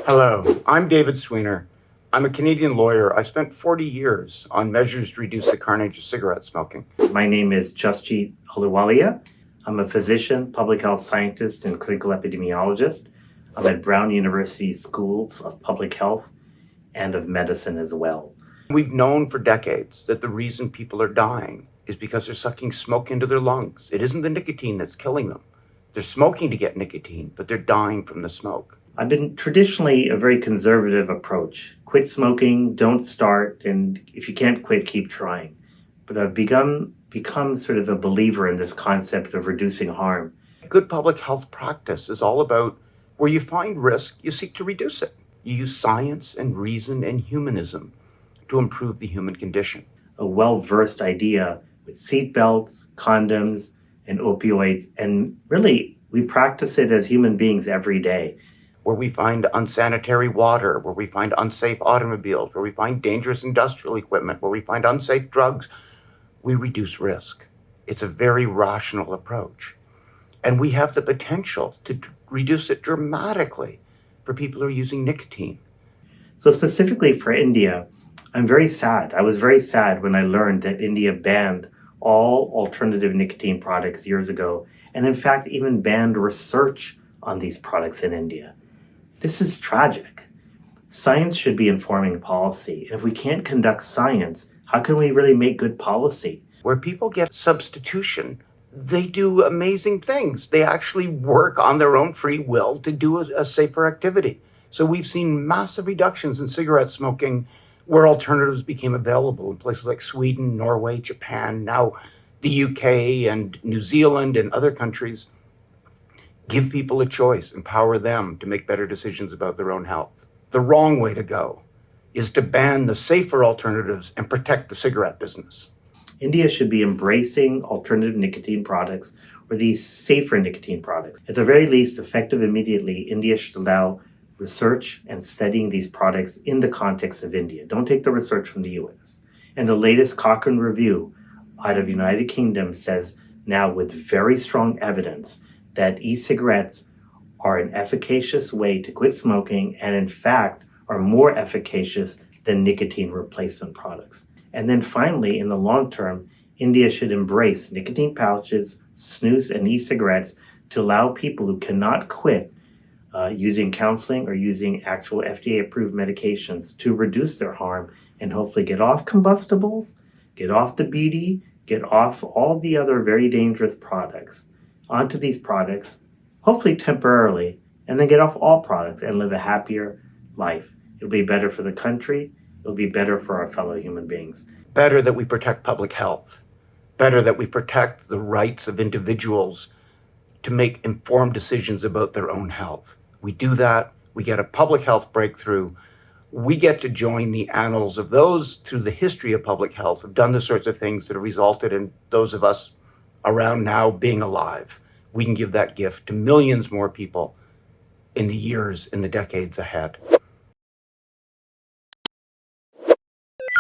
Hello, I'm David Sweanor. I'm a Canadian lawyer. I spent 40 years on measures to reduce the carnage of cigarette smoking. My name is Jasjit Ahluwalia. I'm a physician, public health scientist, and clinical epidemiologist. I'm at Brown University Schools of Public Health and of Medicine as well. We've known for decades that the reason people are dying is because they're sucking smoke into their lungs. It isn't the nicotine that's killing them. They're smoking to get nicotine, but they're dying from the smoke. I've been traditionally a very conservative approach. Quit smoking, don't start, and if you can't quit, keep trying. But I've become sort of a believer in this concept of reducing harm. Good public health practice is all about where you find risk, you seek to reduce it. You use science and reason and humanism to improve the human condition. A well-versed idea with seatbelts, condoms, and opioids, and really, we practice it as human beings every day. Where we find unsanitary water, where we find unsafe automobiles, where we find dangerous industrial equipment, where we find unsafe drugs, we reduce risk. It's a very rational approach. And we have the potential to reduce it dramatically for people who are using nicotine. So specifically for India, I'm very sad. I was very sad when I learned that India banned all alternative nicotine products years ago, and in fact even banned research on these products in India. This is tragic. Science should be informing policy. And if we can't conduct science, how can we really make good policy? Where people get substitution, they do amazing things. They actually work on their own free will to do a safer activity. So we've seen massive reductions in cigarette smoking where alternatives became available in places like Sweden, Norway, Japan, now the UK and New Zealand and other countries. Give people a choice, empower them to make better decisions about their own health. The wrong way to go is to ban the safer alternatives and protect the cigarette business. India should be embracing alternative nicotine products or these safer nicotine products. At the very least, effective immediately, India should allow research and studying these products in the context of India. Don't take the research from the US. And the latest Cochrane review out of United Kingdom says now with very strong evidence that e-cigarettes are an efficacious way to quit smoking and in fact are more efficacious than nicotine replacement products. And then finally, in the long term, India should embrace nicotine pouches, snus, and e-cigarettes to allow people who cannot quit using counseling or using actual FDA-approved medications to reduce their harm and hopefully get off combustibles, get off the bidi, get off all the other very dangerous products, onto these products, hopefully temporarily, and then get off all products and live a happier life. It'll be better for the country. It'll be better for our fellow human beings. Better that we protect public health. Better that we protect the rights of individuals to make informed decisions about their own health. We do that, we get a public health breakthrough. We get to join the annals of those through the history of public health who've done the sorts of things that have resulted in those of us around now being alive. We can give that gift to millions more people in the years, in the decades ahead.